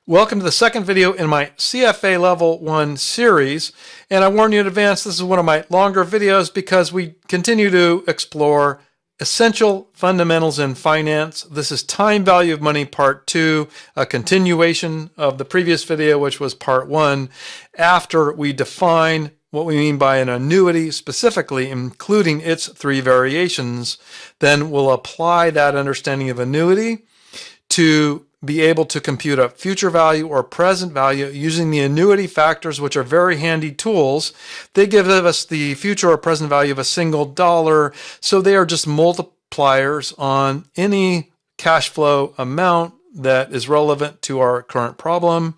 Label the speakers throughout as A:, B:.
A: Welcome to the second video in my CFA Level 1 series, and I warn you in advance, this is one of my longer videos because we continue to explore essential fundamentals in finance. This is Time Value of Money Part 2, a continuation of the previous video, which was Part 1, after we define what we mean by an annuity specifically, including its three variations. Then we'll apply that understanding of annuity to be able to compute a future value or present value using the annuity factors, which are very handy tools. They give us the future or present value of a single dollar, so they are just multipliers on any cash flow amount that is relevant to our current problem.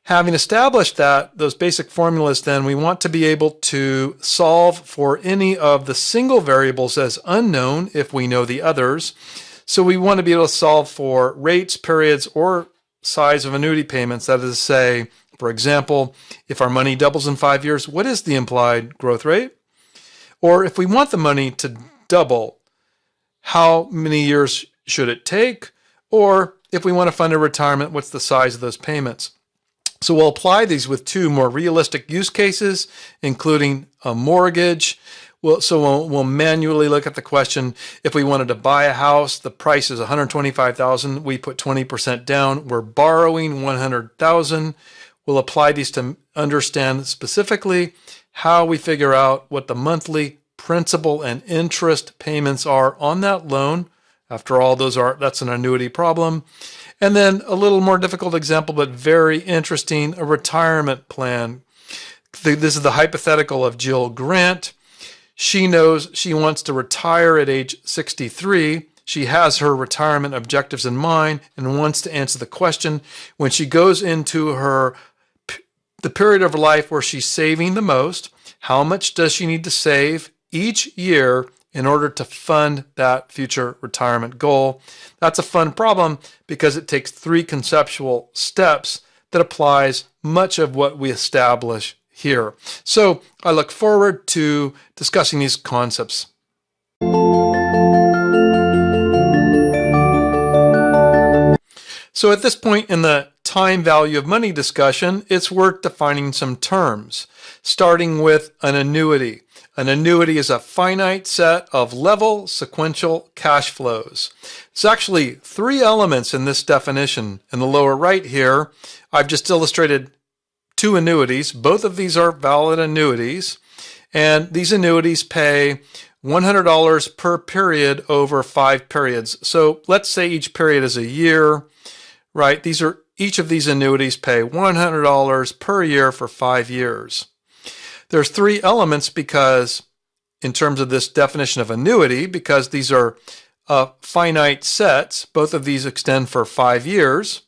A: Having established those basic formulas, then we want to be able to solve for any of the single variables as unknown if we know the others. So we want to be able to solve for rates, periods, or size of annuity payments. That is to say, for example, if our money doubles in 5 years, what is the implied growth rate? Or if we want the money to double, how many years should it take? Or if we want to fund a retirement, what's the size of those payments? So we'll apply these with two more realistic use cases, including a mortgage. We'll manually look at the question. If we wanted to buy a house, the price is $125,000. We put 20% down. We're borrowing $100,000. We'll apply these to understand specifically how we figure out what the monthly principal and interest payments are on that loan. After all, that's an annuity problem. And then a little more difficult example, but very interesting, a retirement plan. This is the hypothetical of Jill Grant. She knows she wants to retire at age 63. She has her retirement objectives in mind and wants to answer the question when she goes into the period of her life where she's saving the most, how much does she need to save each year in order to fund that future retirement goal? That's a fun problem because it takes three conceptual steps that applies much of what we establish here. So I look forward to discussing these concepts. So at this point in the time value of money discussion, it's worth defining some terms, starting with an annuity. An annuity is a finite set of level sequential cash flows. It's actually three elements in this definition. In the lower right here, I've just illustrated two annuities. Both of these are valid annuities, and these annuities pay $100 per period over 5 periods. So let's say each period is a year, right? Each of these annuities pay $100 per year for 5 years. There's three elements because, in terms of this definition of annuity, because these are finite sets, both of these extend for 5 years.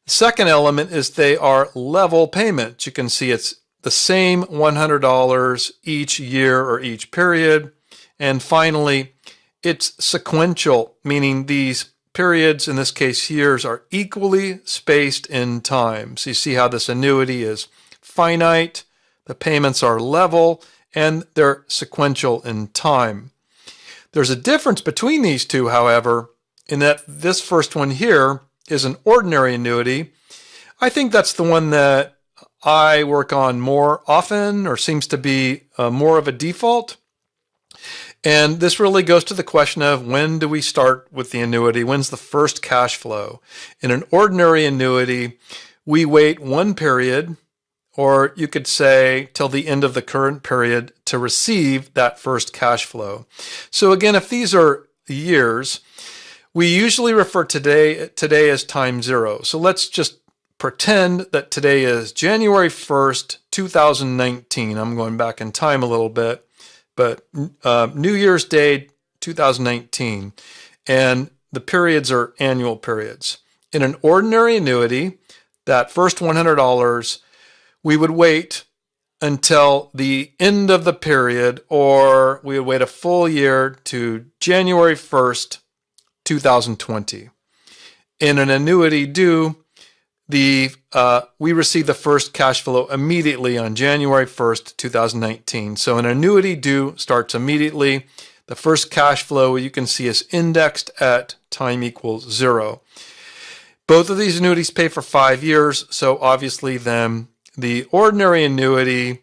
A: The second element is they are level payments. You can see it's the same $100 each year or each period. And finally, it's sequential, meaning these periods, in this case years, are equally spaced in time. So you see how this annuity is finite, the payments are level, and they're sequential in time. There's a difference between these two, however, in that this first one here is an ordinary annuity. I think that's the one that I work on more often, or seems to be more of a default. And this really goes to the question of when do we start with the annuity? When's the first cash flow? In an ordinary annuity, we wait one period, or you could say till the end of the current period, to receive that first cash flow. So again, if these are years, we usually refer today as time zero. So let's just pretend that today is January 1st, 2019. I'm going back in time a little bit, but New Year's Day, 2019. And the periods are annual periods. In an ordinary annuity, that first $100, we would wait until the end of the period, or we would wait a full year to January 1st, 2020. In an annuity due, we receive the first cash flow immediately on January 1st, 2019. So an annuity due starts immediately. The first cash flow you can see is indexed at time equals 0. Both of these annuities pay for 5 years, so obviously then the ordinary annuity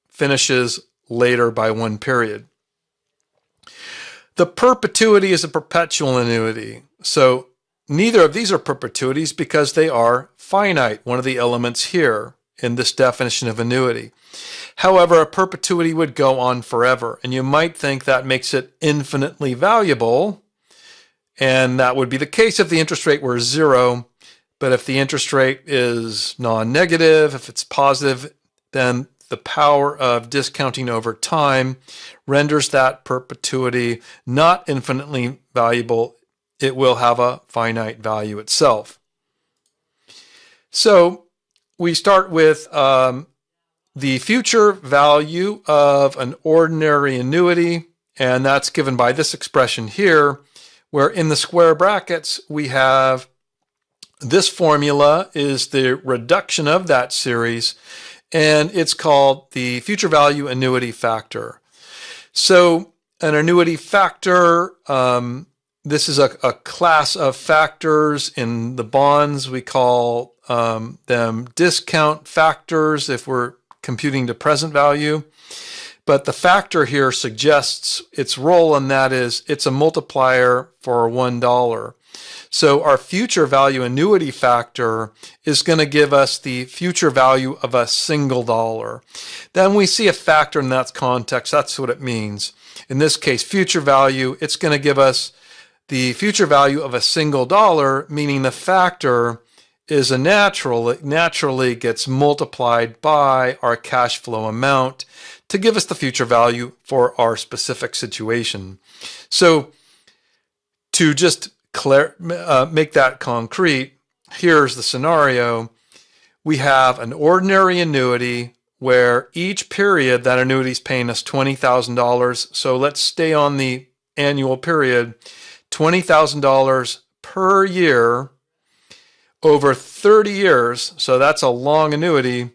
A: finishes later by 1 period. The perpetuity is a perpetual annuity. So neither of these are perpetuities because they are finite, one of the elements here in this definition of annuity. However, a perpetuity would go on forever, and you might think that makes it infinitely valuable, and that would be the case if the interest rate were 0. But if the interest rate is non-negative, if it's positive, then the power of discounting over time renders that perpetuity not infinitely valuable. It will have a finite value itself. So we start with the future value of an ordinary annuity, and that's given by this expression here, where in the square brackets we have this formula is the reduction of that series, and it's called the future value annuity factor. So an annuity factor, this is a class of factors. In the bonds, we call them discount factors if we're computing the present value. But the factor here suggests its role, and that is it's a multiplier for $1. So our future value annuity factor is going to give us the future value of a single dollar. Then we see a factor in that context. That's what it means. In this case, future value, it's going to give us the future value of a single dollar, meaning the factor is a natural. It naturally gets multiplied by our cash flow amount to give us the future value for our specific situation. So to just make that concrete, here's the scenario. We have an ordinary annuity where each period that annuity is paying us $20,000. So let's stay on the annual period, $20,000 per year over 30 years. So that's a long annuity.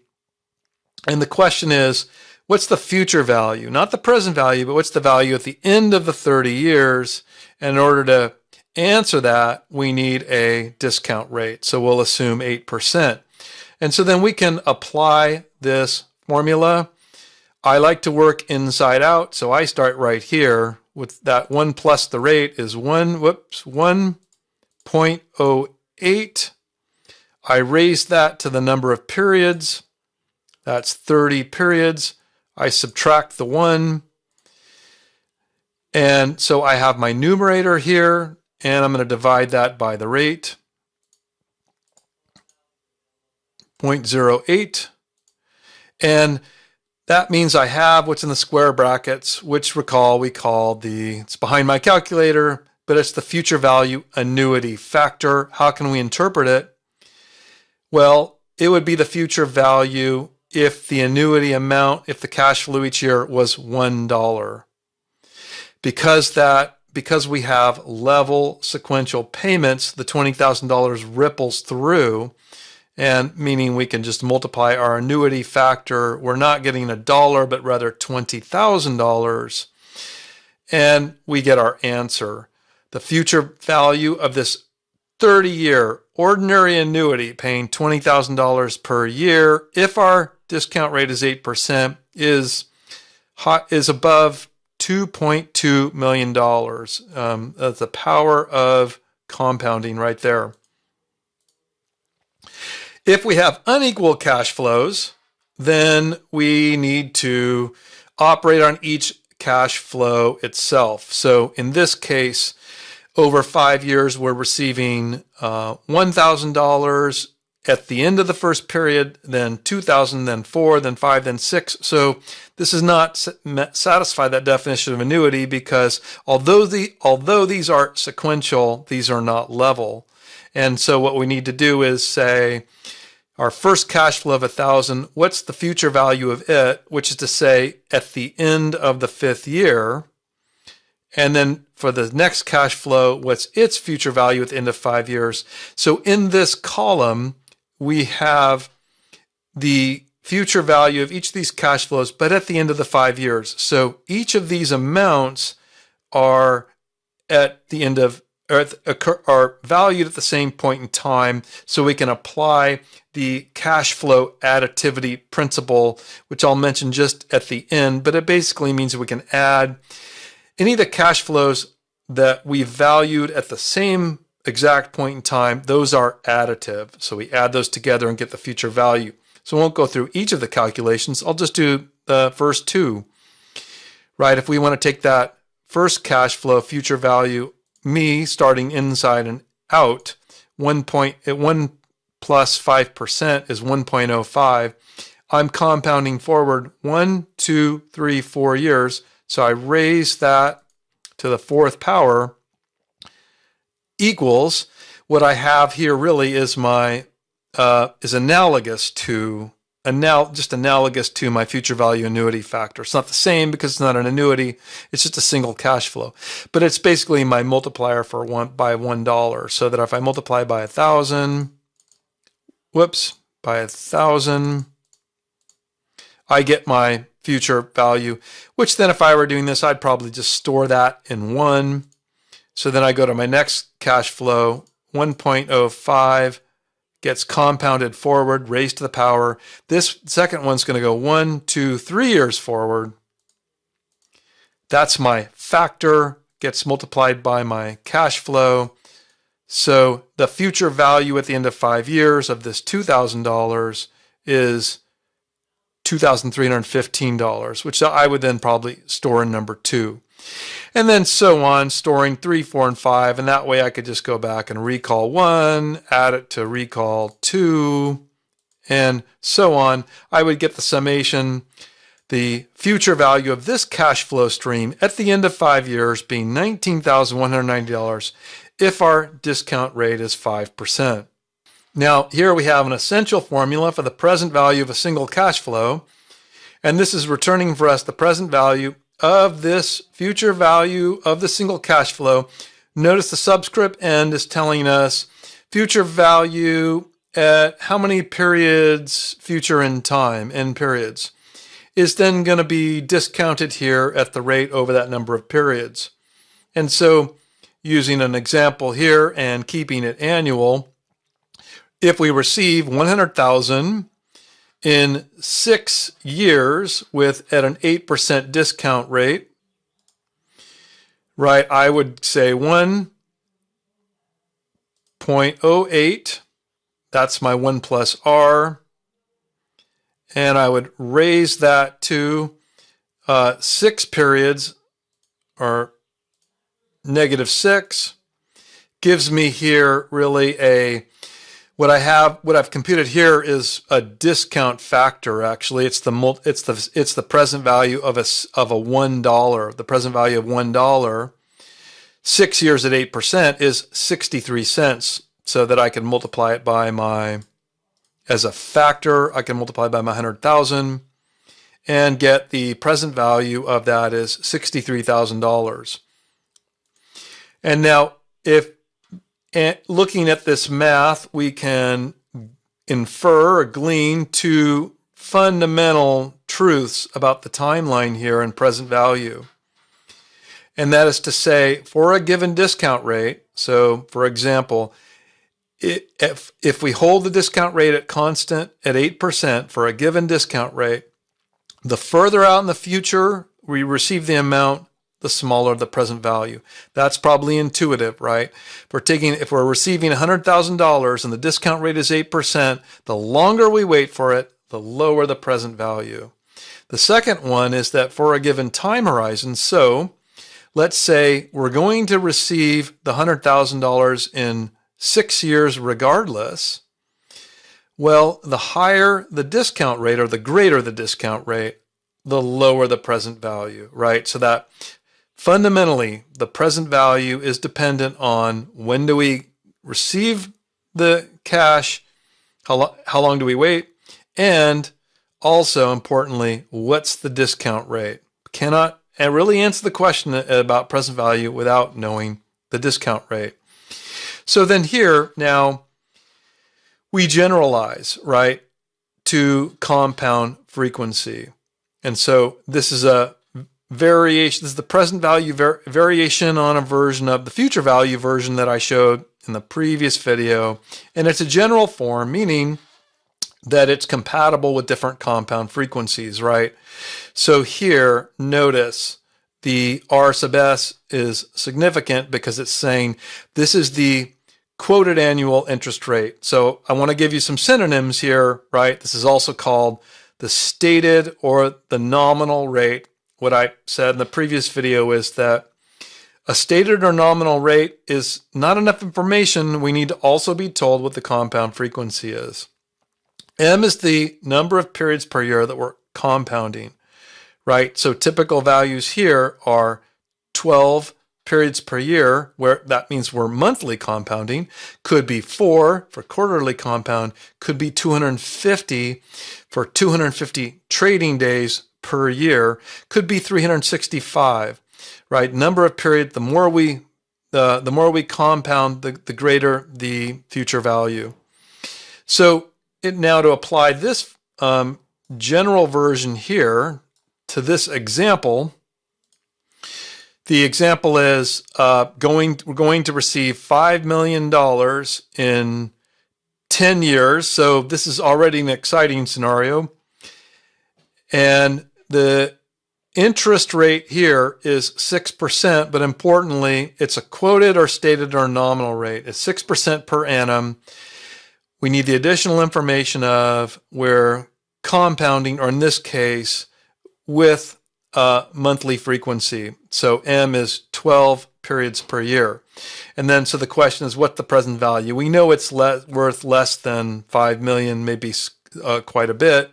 A: And the question is, what's the future value? Not the present value, but what's the value at the end of the 30 years? And in order to answer that, we need a discount rate. So we'll assume 8%. And so then we can apply this formula. I like to work inside out, so I start right here with that 1 plus the rate is 1.08. I raise that to the number of periods. That's 30 periods. I subtract the 1. And so I have my numerator here, and I'm going to divide that by the rate, 0.08. And that means I have what's in the square brackets, which recall we call it's behind my calculator, but it's the future value annuity factor. How can we interpret it? Well, it would be the future value if the annuity amount, if the cash flow each year was $1. Because we have level sequential payments, the $20,000 ripples through, and meaning we can just multiply our annuity factor. We're not getting $1, but rather $20,000, and we get our answer. The future value of this 30-year ordinary annuity paying $20,000 per year, if our discount rate is 8%, is above $2.2 million. That's the power of compounding right there. If we have unequal cash flows, then we need to operate on each cash flow itself. So in this case, over 5 years, we're receiving $1,000 at the end of the first period, then $2,000, then $4,000, then $5,000, then $6,000. So this does not satisfy that definition of annuity because although these are sequential, these are not level. And so what we need to do is say our first cash flow of $1,000, what's the future value of it, which is to say at the end of the 5th year. And then for the next cash flow, what's its future value at the end of 5 years. So in this column, we have the future value of each of these cash flows, but at the end of the 5 years. So each of these amounts are at the end of are valued at the same point in time, so we can apply the cash flow additivity principle, which I'll mention just at the end, but it basically means that we can add any of the cash flows that we valued at the same exact point in time. Those are additive. So we add those together and get the future value. So I won't go through each of the calculations. I'll just do the first two, right? If we want to take that first cash flow future value, me starting inside and out, 1 plus 5% is 1.05. I'm compounding forward 1, 2, 3, 4 years. So I raise that to the fourth power equals what I have here really is my is analogous to my future value annuity factor. It's not the same because it's not an annuity. It's just a single cash flow. But it's basically my multiplier for by $1. So that if I multiply by 1,000, by 1,000, I get my future value, which then if I were doing this, I'd probably just store that in 1. So then I go to my next cash flow, 1.05, gets compounded forward, raised to the power. This second one's going to go 1, 2, 3 years forward. That's my factor, gets multiplied by my cash flow. So the future value at the end of 5 years of this $2,000 is $2,315, which I would then probably store in number 2. And then so on, storing 3, 4, and 5. And that way I could just go back and recall 1, add it to recall 2, and so on. I would get the summation, the future value of this cash flow stream at the end of 5 years being $19,190 if our discount rate is 5%. Now, here we have an essential formula for the present value of a single cash flow. And this is returning for us the present value of this future value of the single cash flow. Notice the subscript end is telling us future value at how many periods future in time, end periods, is then going to be discounted here at the rate over that number of periods. And so using an example here and keeping it annual, if we receive 100,000 in 6 years at an 8% discount rate, right, I would say 1.08, that's my 1 plus R, and I would raise that to 6 periods, or -6, gives me here really what I've computed here is a discount factor. Actually, it's the present value of a $1. The present value of $1, 6 years at 8% is 63 cents. So that I can multiply it by as a factor, I can multiply by my 100,000 and get the present value of that is $63,000. And now, looking at this math, we can infer or glean two fundamental truths about the timeline here in present value. And that is to say, for a given discount rate, so for example, if we hold the discount rate at constant at 8% for a given discount rate, the further out in the future we receive the amount, the smaller the present value. That's probably intuitive, right? If we're receiving $100,000 and the discount rate is 8%, the longer we wait for it, the lower the present value. The second one is that for a given time horizon, so let's say we're going to receive the $100,000 in 6 years regardless. Well, the higher the discount rate or the greater the discount rate, the lower the present value, right? So that fundamentally, the present value is dependent on when do we receive the cash, how long do we wait, and also importantly, what's the discount rate? Cannot really answer the question about present value without knowing the discount rate. So then here, now, we generalize, right, to compound frequency. And so this is a variation. This is the present value variation on a version of the future value version that I showed in the previous video. And it's a general form, meaning that it's compatible with different compound frequencies, right? So here, notice the R sub S is significant because it's saying this is the quoted annual interest rate. So I want to give you some synonyms here, right? This is also called the stated or the nominal rate. What I said in the previous video is that a stated or nominal rate is not enough information. We need to also be told what the compound frequency is. M is the number of periods per year that we're compounding, right? So typical values here are 12 periods per year, where that means we're monthly compounding. Could be 4 for quarterly compound, could be 250 for 250 trading days per year, could be 365, right? Number of periods, the more we compound, the greater the future value. So now to apply this general version here to this example, the example is we're going to receive $5 million in 10 years. So this is already an exciting scenario. And the interest rate here is 6%, but importantly, it's a quoted or stated or nominal rate. It's 6% per annum. We need the additional information of we're compounding, or in this case, with monthly frequency. So M is 12 periods per year. And then, so the question is, what's the present value? We know it's worth less than 5 million, maybe quite a bit.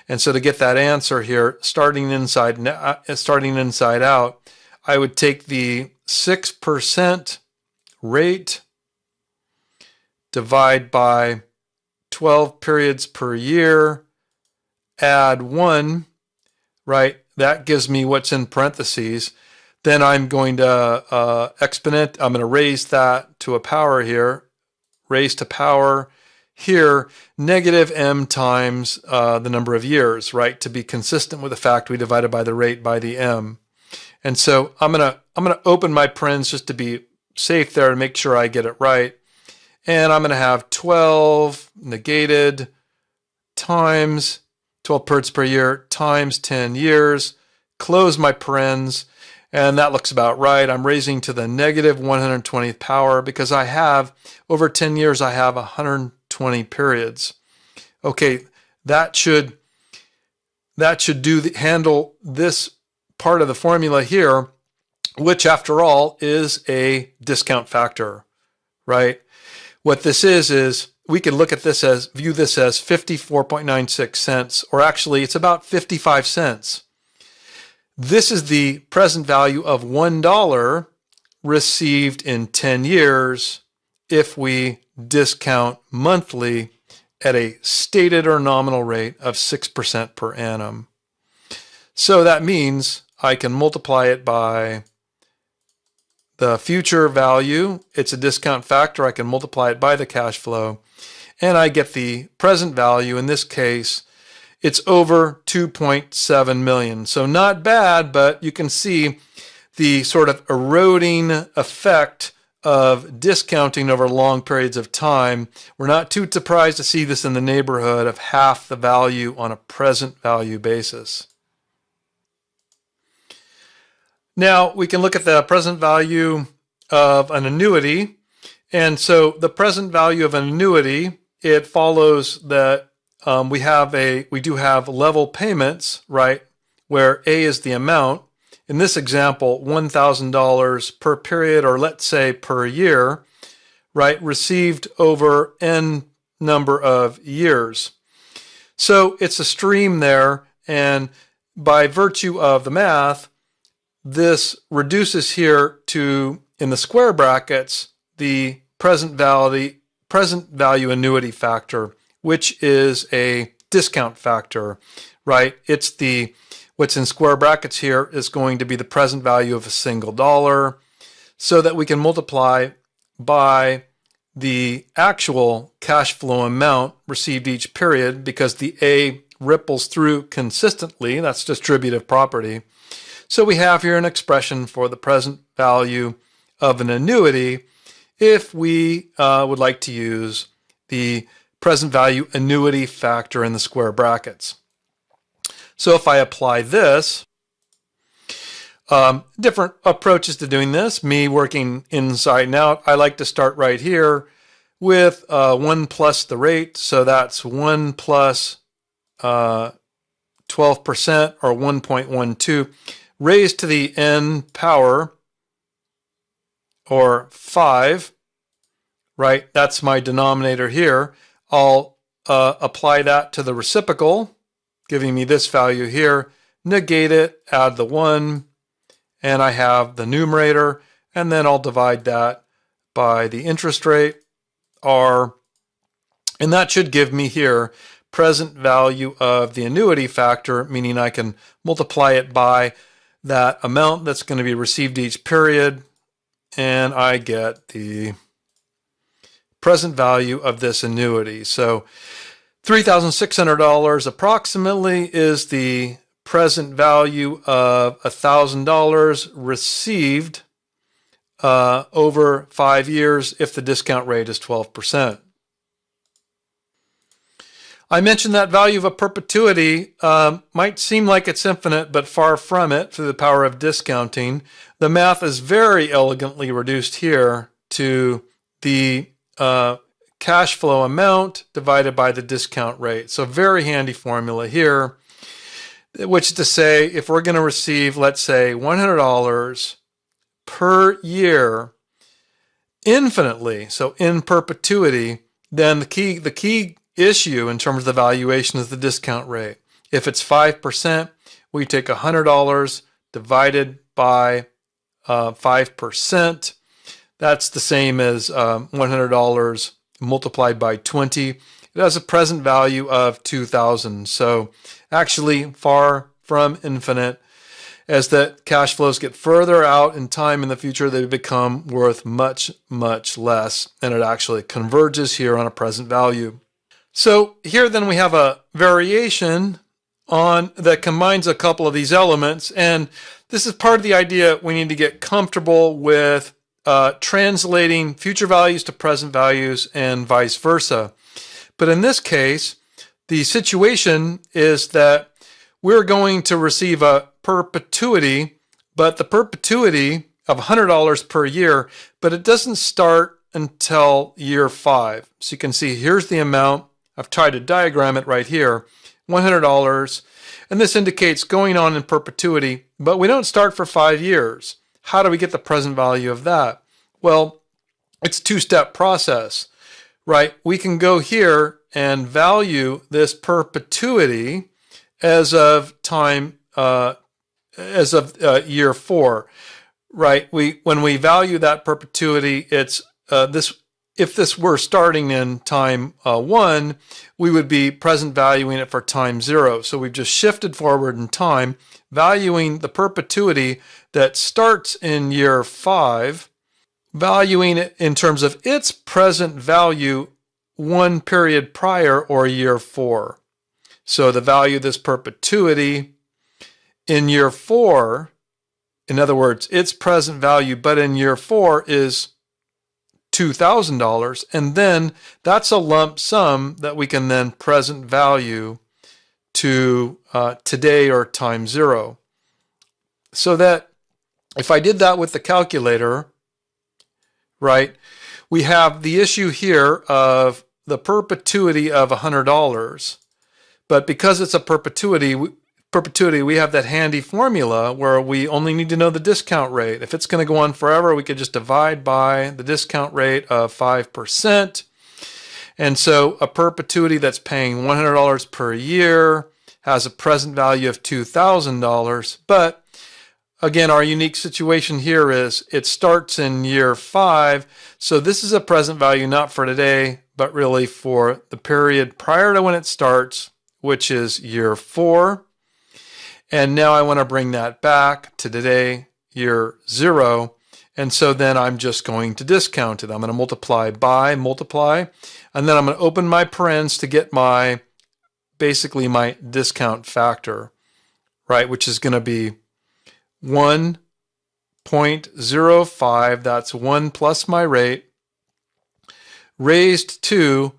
A: And so to get that answer here, starting inside out, I would take the 6% rate, divide by 12 periods per year, add 1, right? That gives me what's in parentheses. Then I'm going to exponent. I'm going to raise that to a power here. Raise to power here, negative m times the number of years, right? To be consistent with the fact we divided by the rate by the m. And so I'm gonna open my parens just to be safe there to make sure I get it right. And I'm going to have 12 negated times 12 periods per year times 10 years, close my parens, and that looks about right. I'm raising to the negative 120th power because I have, over 10 years, I have 120 periods. Okay, that should handle this part of the formula here, which after all is a discount factor, right? What this is we could look at this as, view this as 54.96 cents, or actually it's about 55 cents. This is the present value of $1 received in 10 years if we discount monthly at a stated or nominal rate of 6% per annum. So that means I can multiply it by the future value. It's a discount factor. I can multiply it by the cash flow, and I get the present value. In this case, it's over 2.7 million. So not bad, but you can see the sort of eroding effect of discounting over long periods of time. We're not too surprised to see this in the neighborhood of half the value on a present value basis. Now we can look at the present value of an annuity. And so the present value of an annuity, it follows that we do have level payments, right? Where A is the amount. In this example, $1,000 per period, or let's say per year, right? Received over N number of years. So it's a stream there. And by virtue of the math, this reduces here to, in the square brackets, the present value annuity factor, which is a discount factor, right? It's what's in square brackets here is going to be the present value of a single dollar, so that we can multiply by the actual cash flow amount received each period, because the A ripples through consistently. That's distributive property. So we have here an expression for the present value of an annuity if we would like to use the present value annuity factor in the square brackets. So if I apply this, different approaches to doing this, me working inside and out, I like to start right here with 1 plus the rate. So that's 1 plus 12% or 1.12 raised to the n power, or 5, right? That's my denominator here. I'll apply that to the reciprocal, giving me this value here, negate it, add the 1, and I have the numerator, and then I'll divide that by the interest rate, R, and that should give me here present value of the annuity factor, meaning I can multiply it by that amount that's going to be received each period, and I get the present value of this annuity. So $3,600 approximately is the present value of $1,000 received over 5 years if the discount rate is 12%. I mentioned that value of a perpetuity might seem like it's infinite, but far from it through the power of discounting. The math is very elegantly reduced here to the cash flow amount divided by the discount rate. So very handy formula here, which is to say if we're going to receive, let's say, $100 per year infinitely, so in perpetuity, then the key issue in terms of the valuation is the discount rate. If it's 5%, we take $100 divided by 5%. That's the same as $100 multiplied by 20. It has a present value of $2,000. So actually far from infinite. As the cash flows get further out in time in the future, they become worth much, much less. And it actually converges here on a present value. So here then we have a variation on that combines a couple of these elements. And this is part of the idea we need to get comfortable with translating future values to present values and vice versa. But in this case, the situation is that we're going to receive a perpetuity, but the perpetuity of $100 per year, but it doesn't start until year 5. So you can see here's the amount. I've tried to diagram it right here, $100, and this indicates going on in perpetuity, but we don't start for 5 years. How do we get the present value of that? Well, it's a two-step process, right? We can go here and value this perpetuity as of time, year 4, right? When we value that perpetuity, it's this. If this were starting in time 1, we would be present valuing it for time 0. So we've just shifted forward in time, valuing the perpetuity that starts in year 5, valuing it in terms of its present value 1 period prior, or year 4. So the value of this perpetuity in year 4, in other words, its present value, but in year 4 is $2,000, and then that's a lump sum that we can then present value to today or time 0. So that if I did that with the calculator, right, we have the issue here of the perpetuity of $100, but because it's a perpetuity, we have that handy formula where we only need to know the discount rate. If it's going to go on forever, we could just divide by the discount rate of 5%. And so a perpetuity that's paying $100 per year has a present value of $2,000. But again, our unique situation here is it starts in year 5. So this is a present value not for today, but really for the period prior to when it starts, which is year 4. And now I want to bring that back to today, year 0. And so then I'm just going to discount it. I'm going to multiply by, and then I'm going to open my parens to get basically my discount factor, right? Which is going to be 1.05, that's 1 plus my rate, raised to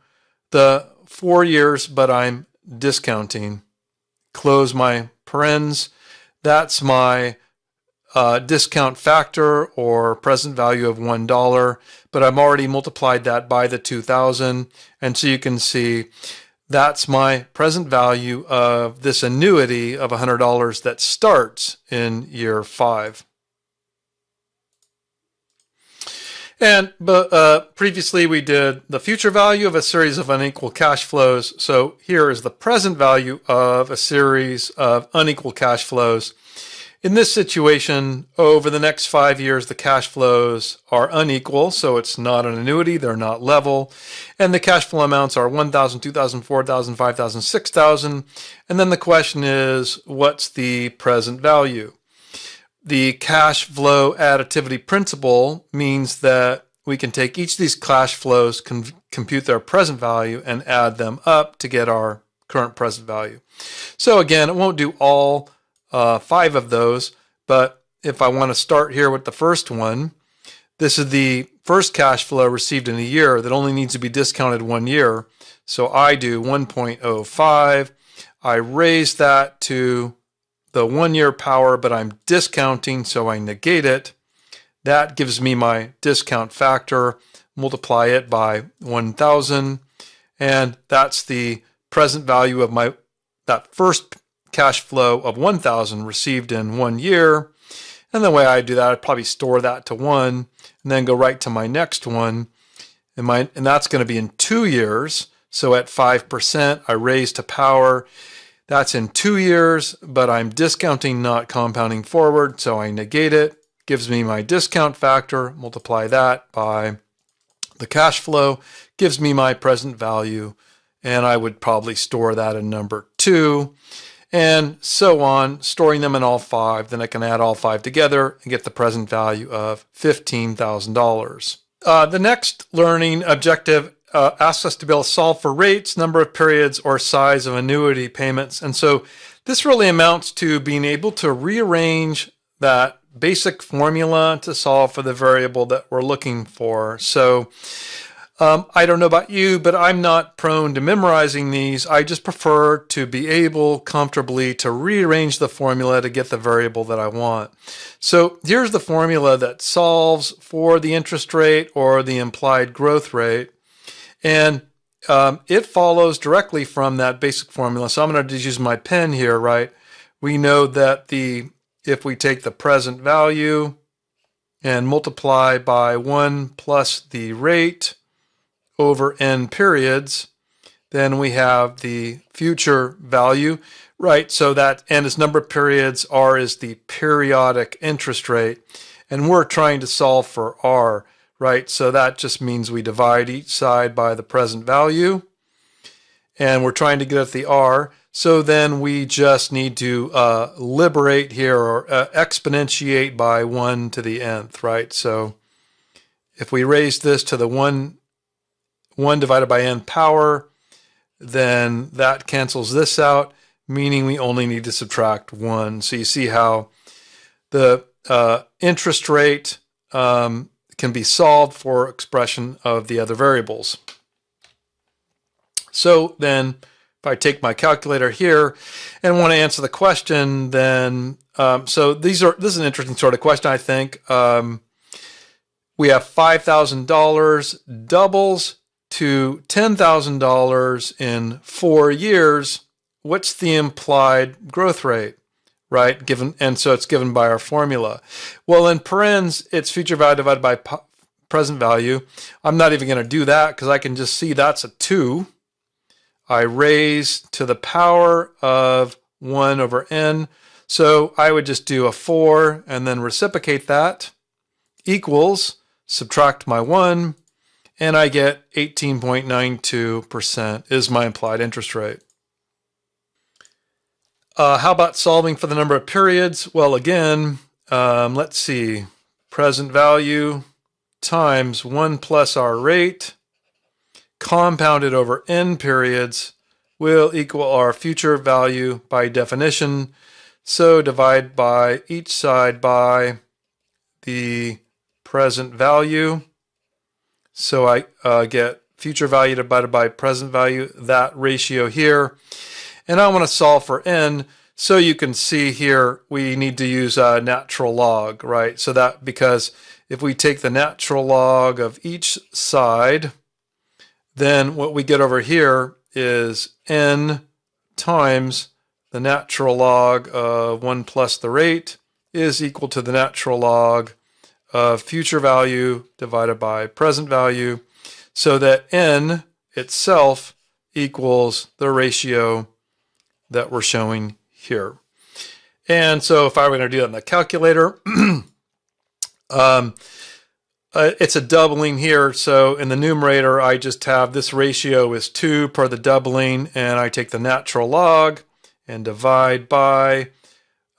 A: the 4 years, but I'm discounting. Close my parens. That's my discount factor or present value of $1, but I've already multiplied that by the 2,000. And so you can see that's my present value of this annuity of $100 that starts in year 5. And previously we did the future value of a series of unequal cash flows. So here is the present value of a series of unequal cash flows. In this situation, over the next 5 years, the cash flows are unequal, so it's not an annuity, they're not level. And the cash flow amounts are 1,000, 2,000, 4,000, 5,000, 6,000. And then the question is, what's the present value? The cash flow additivity principle means that we can take each of these cash flows, compute their present value, and add them up to get our current present value. So again, it won't do all 5 of those, but if I want to start here with the first one, this is the first cash flow received in a year that only needs to be discounted 1 year. So I do 1.05. I raise that to the 1 year power, but I'm discounting, so I negate it. That gives me my discount factor, multiply it by 1,000, and that's the present value of that first cash flow of 1,000 received in 1 year. And the way I do that, I'd probably store that to 1 and then go right to my next one. And that's going to be in 2 years. So at 5%, I raise to power. That's in 2 years, but I'm discounting, not compounding forward. So I negate it, gives me my discount factor, multiply that by the cash flow, gives me my present value. And I would probably store that in number 2. And so on, storing them in all 5. Then I can add all 5 together and get the present value of $15,000. The next learning objective asks us to be able to solve for rates, number of periods, or size of annuity payments. And so this really amounts to being able to rearrange that basic formula to solve for the variable that we're looking for. So I don't know about you, but I'm not prone to memorizing these. I just prefer to be able comfortably to rearrange the formula to get the variable that I want. So here's the formula that solves for the interest rate or the implied growth rate. And it follows directly from that basic formula. So I'm going to just use my pen here, right? We know that if we take the present value and multiply by 1 plus the rate over n periods, then we have the future value, right? So that n is number of periods, r is the periodic interest rate, and we're trying to solve for r, right? So that just means we divide each side by the present value, and we're trying to get at the r. So then we just need to liberate here, or exponentiate by 1 to the nth, right? So if we raise this to the 1 divided by n power, then that cancels this out, meaning we only need to subtract 1. So you see how the interest rate can be solved for expression of the other variables. So then if I take my calculator here and want to answer the question, then so this is an interesting sort of question, I think. We have $5,000 doubles to $10,000 in 4 years. What's the implied growth rate, right? And so it's given by our formula. Well, in parens, it's future value divided by present value. I'm not even going to do that because I can just see that's a 2. I raise to the power of 1 over n. So I would just do a 4 and then reciprocate that, equals, subtract my 1, and I get 18.92% is my implied interest rate. How about solving for the number of periods? Well, again, let's see. Present value times 1 plus our rate compounded over n periods will equal our future value by definition. So divide by each side by the present value. So I get future value divided by present value, that ratio here. And I want to solve for n. So you can see here, we need to use a natural log, right? So that, because if we take the natural log of each side, then what we get over here is n times the natural log of 1 plus the rate is equal to the natural log of future value divided by present value, so that n itself equals the ratio that we're showing here. And so if I were going to do that in the calculator, it's a doubling here. So in the numerator, I just have this ratio is 2 per the doubling, and I take the natural log and divide by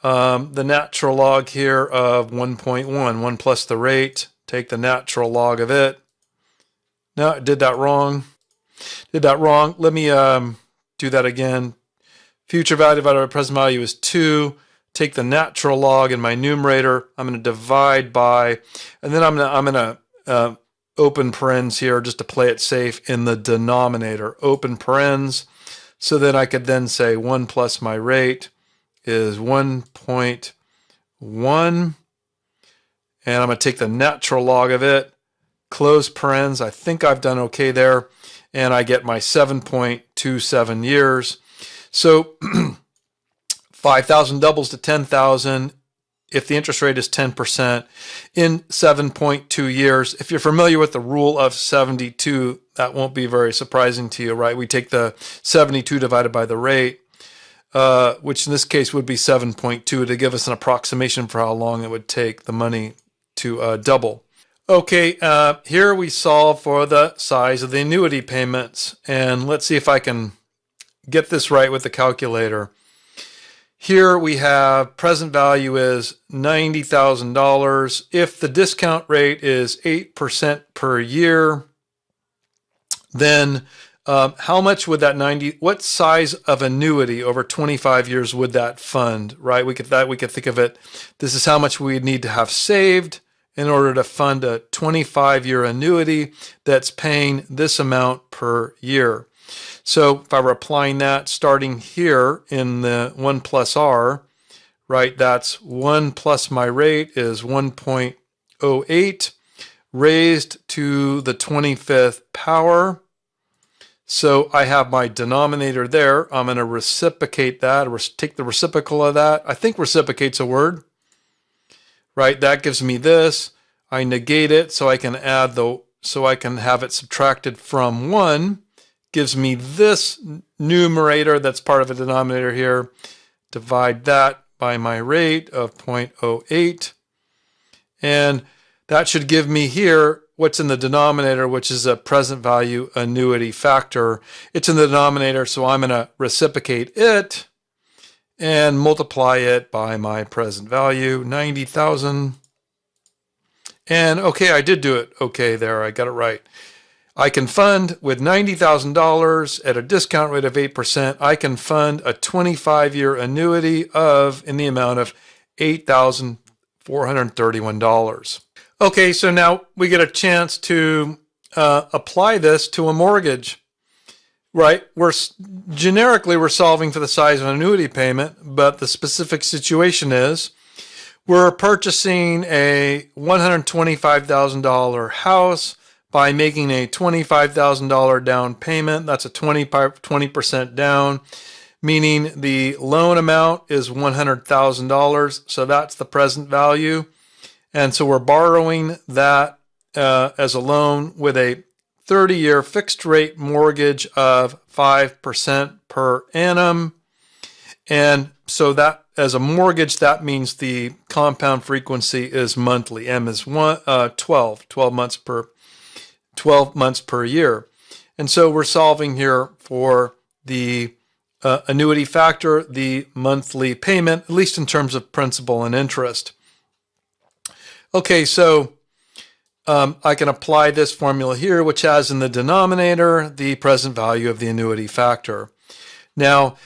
A: the natural log here of 1.1, 1 plus the rate, take the natural log of it. No, I did that wrong. Let me do that again. Future value divided by present value is 2. Take the natural log in my numerator. I'm going to divide by, and then I'm going to open parens here just to play it safe in the denominator. Open parens. So then I could then say 1 plus my rate is 1.1. And I'm going to take the natural log of it. Close parens. I think I've done okay there. And I get my 7.27 years. So 5,000 doubles to 10,000 if the interest rate is 10% in 7.2 years. If you're familiar with the rule of 72, that won't be very surprising to you, right? We take the 72 divided by the rate, which in this case would be 7.2 to give us an approximation for how long it would take the money to double. Okay, here we solve for the size of the annuity payments. And let's see if I can get this right with the calculator. Here we have present value is $90,000. If the discount rate is 8% per year, then how much would that what size of annuity over 25 years would that fund, right? We could think of it, this is how much we'd need to have saved in order to fund a 25-year annuity that's paying this amount per year. So if I were applying that starting here in the 1 plus R, right, that's 1 plus my rate is 1.08 raised to the 25th power. So I have my denominator there. I'm going to reciprocate that, or take the reciprocal of that. I think reciprocate's a word, right? That gives me this. I negate it so I can have it subtracted from 1. Gives me this numerator that's part of a denominator here. Divide that by my rate of 0.08. And that should give me here what's in the denominator, which is a present value annuity factor. It's in the denominator, so I'm going to reciprocate it and multiply it by my present value, 90,000. And okay, I did do it okay there. I got it right. I can fund with $90,000 at a discount rate of 8%. I can fund a 25-year annuity in the amount of $8,431. Okay, so now we get a chance to apply this to a mortgage, right? We're solving for the size of an annuity payment, but the specific situation is we're purchasing a $125,000 house by making a $25,000 down payment. That's a 20% down, meaning the loan amount is $100,000. So that's the present value. And so we're borrowing that as a loan with a 30-year fixed rate mortgage of 5% per annum. And so that as a mortgage, that means the compound frequency is monthly. M is 12 months per year. And so we're solving here for the annuity factor, the monthly payment, at least in terms of principal and interest. Okay, so I can apply this formula here, which has in the denominator the present value of the annuity factor. Now,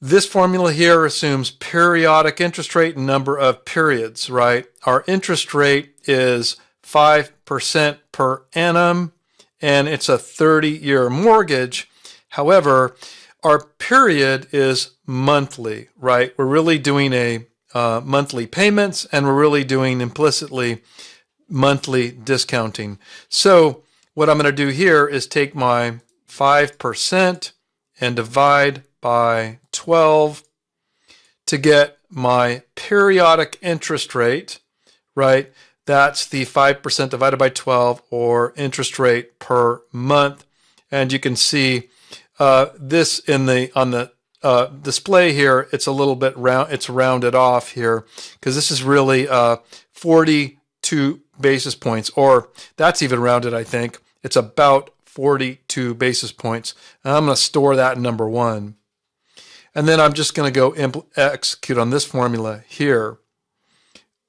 A: This formula here assumes periodic interest rate and number of periods, right? Our interest rate is 5% per annum, and it's a 30-year mortgage. However, our period is monthly, right? We're really doing a monthly payments, and we're really doing implicitly monthly discounting. So what I'm going to do here is take my 5% and divide by 12 to get my periodic interest rate, right? That's the 5% divided by 12, or interest rate per month. And you can see this on the display here. It's a little bit round. It's rounded off here because this is really 42 basis points, or that's even rounded, I think. It's about 42 basis points. And I'm going to store that in number 1. And then I'm just going to go execute on this formula here,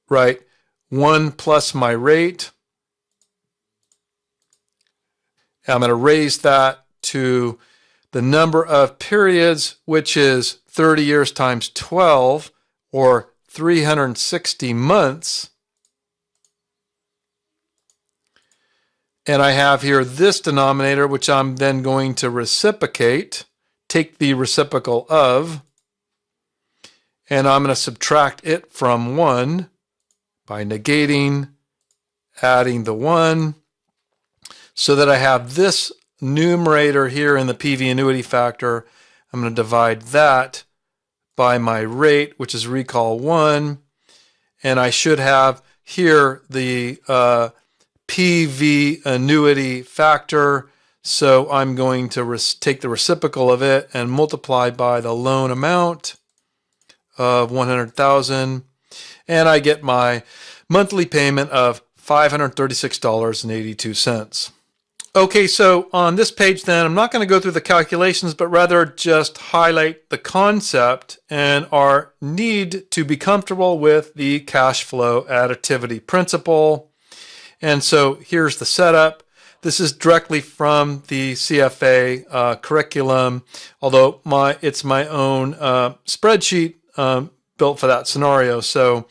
A: right? 1 plus my rate. I'm going to raise that to the number of periods, which is 30 years times 12, or 360 months. And I have here this denominator, which I'm then going to reciprocate, take the reciprocal of, and I'm going to subtract it from 1 by negating, adding the 1, so that I have this numerator here in the PV annuity factor. I'm going to divide that by my rate, which is recall 1, and I should have here the PV annuity factor. So I'm going to take the reciprocal of it and multiply by the loan amount of 100,000, and I get my monthly payment of $536.82. Okay, so on this page then, I'm not going to go through the calculations, but rather just highlight the concept and our need to be comfortable with the cash flow additivity principle. And so here's the setup. This is directly from the CFA curriculum, although it's my own spreadsheet built for that scenario. So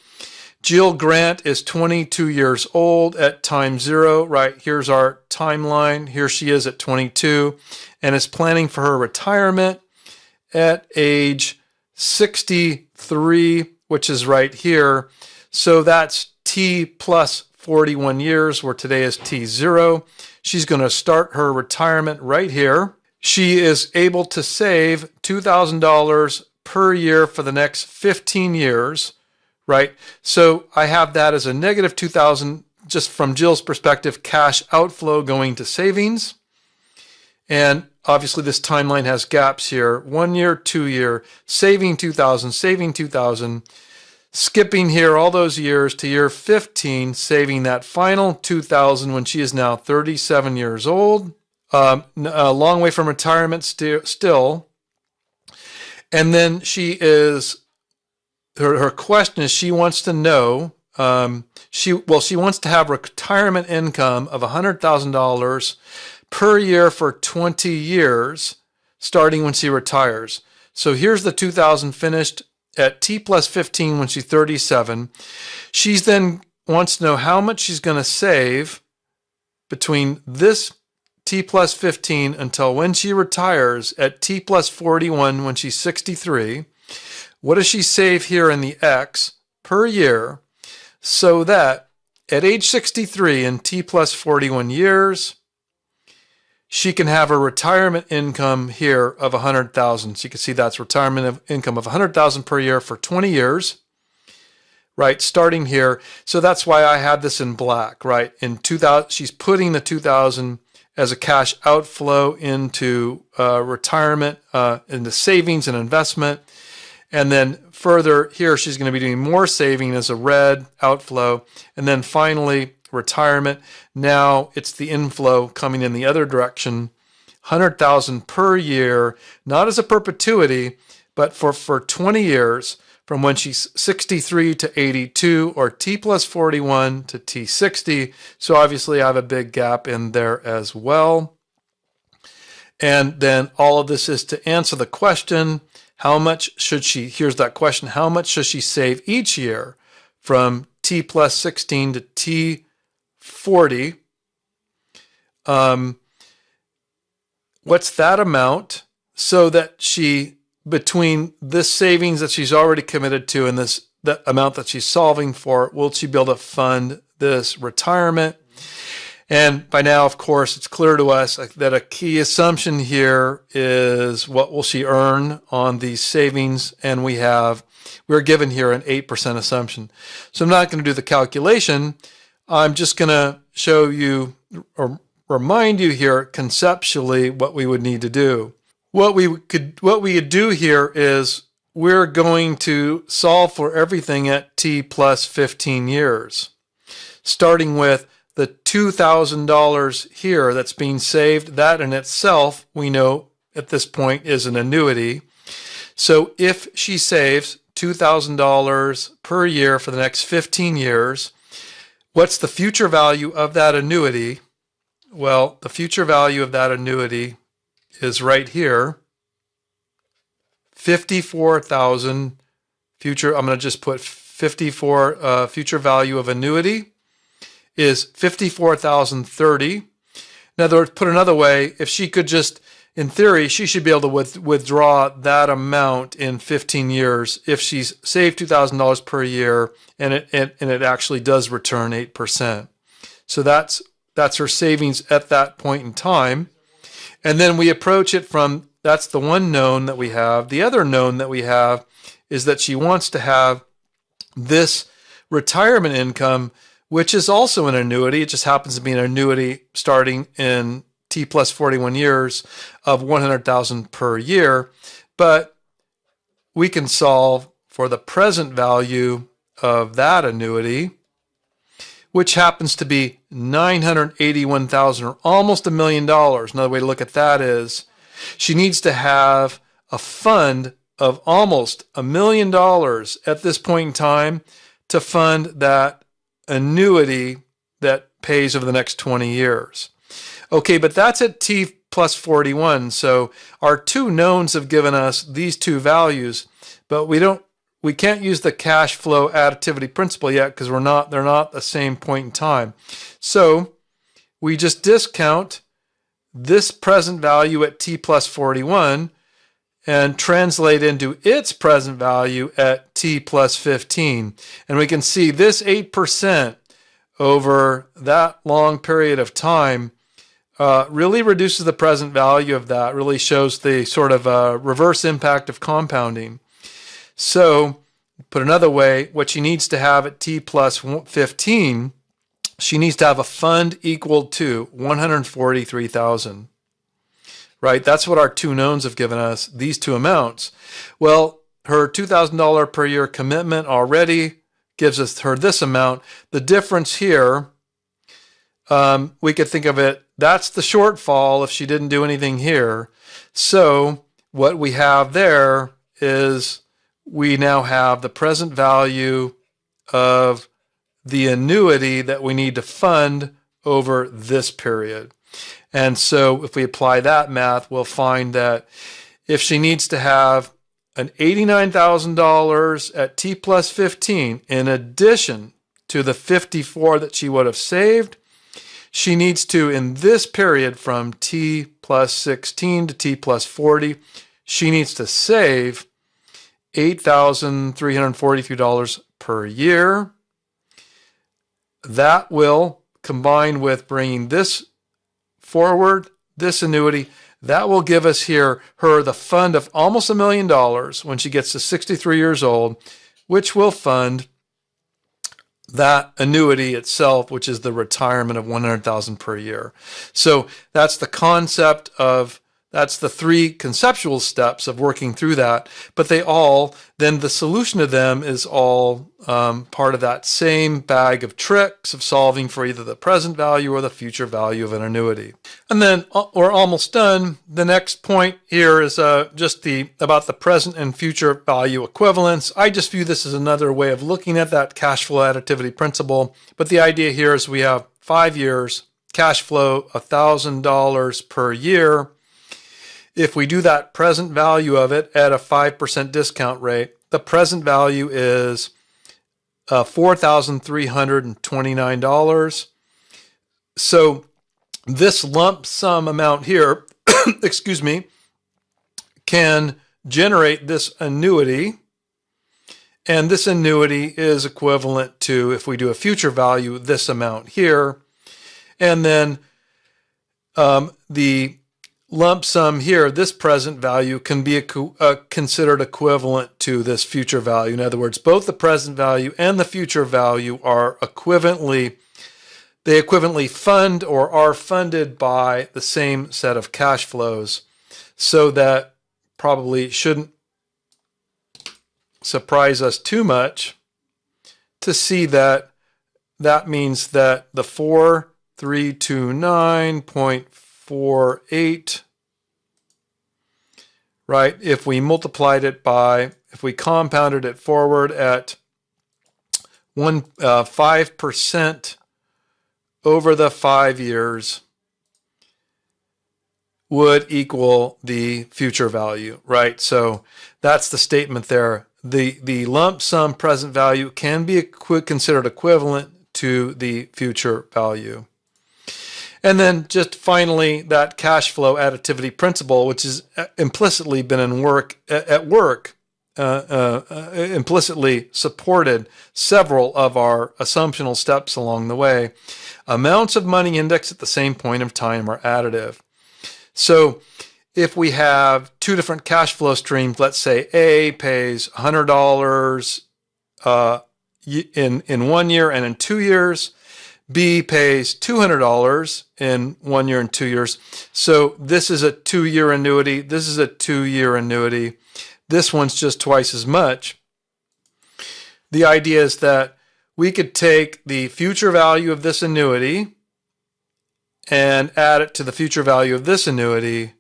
A: Jill Grant is 22 years old at time 0, right? Here's our timeline. Here she is at 22 and is planning for her retirement at age 63, which is right here. So that's T plus 41 years, where today is T0. She's going to start her retirement right here. She is able to save $2,000 per year for the next 15 years, right? So I have that as a negative 2,000, just from Jill's perspective, cash outflow going to savings. And obviously this timeline has gaps here. 1 year, 2 year, saving 2,000, saving 2,000. Skipping here all those years to year 15, saving that final 2,000 when she is now 37 years old. A long way from retirement still. And then she is, her question is, she wants to know, she wants to have retirement income of $100,000 per year for 20 years, starting when she retires. So here's the 2,000 finished at T plus 15 when she's 37. She's then wants to know how much she's going to save between this T plus 15 until when she retires at T plus 41 when she's 63. What does she save here in the X per year, so that at age 63 in T plus 41 years, she can have a retirement income here of $100,000. So you can see that's retirement income of $100,000 per year for 20 years, right? Starting here. So that's why I had this in black, right? In 2000, she's putting the 2,000 as a cash outflow into retirement, into savings and investment. And then further here, she's going to be doing more saving as a red outflow. And then finally, retirement. Now it's the inflow coming in the other direction, $100,000 per year, not as a perpetuity, but for 20 years, from when she's 63 to 82, or T plus 41 to T60. So obviously I have a big gap in there as well. And then all of this is to answer the question, how much should she, here's that question, how much should she save each year from T plus 16 to T 40? What's that amount, so that she, between this savings that she's already committed to and that amount that she's solving for, will she be able to fund this retirement? And by now, of course, it's clear to us that a key assumption here is what will she earn on these savings? And we're given here an 8% assumption. So I'm not going to do the calculation. I'm just going to show you or remind you here conceptually what we would need to do. What we would do here is we're going to solve for everything at T plus 15 years, starting with the $2,000 here that's being saved. That in itself, we know at this point, is an annuity. So if she saves $2,000 per year for the next 15 years, what's the future value of that annuity? Well, the future value of that annuity is right here. 54,000 future, I'm going to just put 54, future value of annuity is 54,030. In other words, put another way, if she could just, in theory, she should be able to withdraw that amount in 15 years if she's saved $2,000 per year and it actually does return 8%. So that's her savings at that point in time. And then we approach it from, that's the one known that we have. The other known that we have is that she wants to have this retirement income, which is also an annuity. It just happens to be an annuity starting in T plus 41 years of $100,000 per year. But we can solve for the present value of that annuity, which happens to be $981,000, or almost $1 million. Another way to look at that is she needs to have a fund of almost $1 million at this point in time to fund that annuity that pays over the next 20 years. Okay, but that's at T plus 41. So our two knowns have given us these two values, but we can't use the cash flow additivity principle yet because they're not the same point in time. So we just discount this present value at T plus 41 and translate into its present value at T plus 15. And we can see this 8% over that long period of time really reduces the present value of that, really shows the sort of reverse impact of compounding. So, put another way, what she needs to have at T plus 15, she needs to have a fund equal to $143,000. Right? That's what our two knowns have given us, these two amounts. Well, her $2,000 per year commitment already gives her this amount. The difference here, we could think of it, that's the shortfall if she didn't do anything here. So what we have there is we now have the present value of the annuity that we need to fund over this period. And so if we apply that math, we'll find that if she needs to have an $89,000 at T plus 15, in addition to the 54 that she would have saved, she needs to, in this period from T plus 16 to T plus 40, she needs to save $8,343 per year. That will, combine with bringing this forward, this annuity, that will give us her the fund of almost $1 million when she gets to 63 years old, which will fund that annuity itself, which is the retirement of $100,000 per year. So that's the concept of, that's the three conceptual steps of working through that, but then the solution to them is all part of that same bag of tricks of solving for either the present value or the future value of an annuity. And then we're almost done. The next point here is just about the present and future value equivalence. I just view this as another way of looking at that cash flow additivity principle, but the idea here is we have 5 years, cash flow $1,000 per year. If we do that present value of it at a 5% discount rate, the present value is $4,329. So this lump sum amount here, excuse me, can generate this annuity. And this annuity is equivalent to, if we do a future value, this amount here. And then the lump sum here, this present value, can be considered equivalent to this future value. In other words, both the present value and the future value are equivalently fund or are funded by the same set of cash flows. So that probably shouldn't surprise us too much to see that that means that the 4329.48, right, if we multiplied it by, if we compounded it forward at 5% over the 5 years, would equal the future value, right? So that's the statement there. The lump sum present value can be considered equivalent to the future value. And then just finally, that cash flow additivity principle, which has implicitly been implicitly supported several of our assumptional steps along the way. Amounts of money indexed at the same point of time are additive. So if we have two different cash flow streams, let's say A pays $100 in 1 year and in 2 years, B pays $200 in 1 year and 2 years. So this is a 2-year annuity. This is a 2-year annuity. This one's just twice as much. The idea is that we could take the future value of this annuity and add it to the future value of this annuity,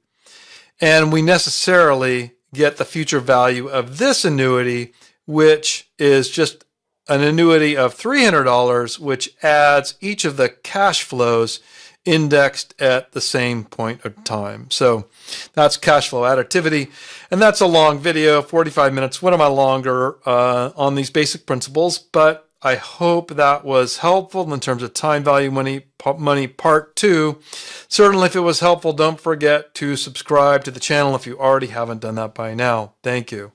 A: and we necessarily get the future value of this annuity, which is just an annuity of $300, which adds each of the cash flows indexed at the same point of time. So that's cash flow additivity. And that's a long video, 45 minutes, one of my longer on these basic principles, but I hope that was helpful in terms of time value money part 2. Certainly if it was helpful, don't forget to subscribe to the channel if you already haven't done that by now. Thank you.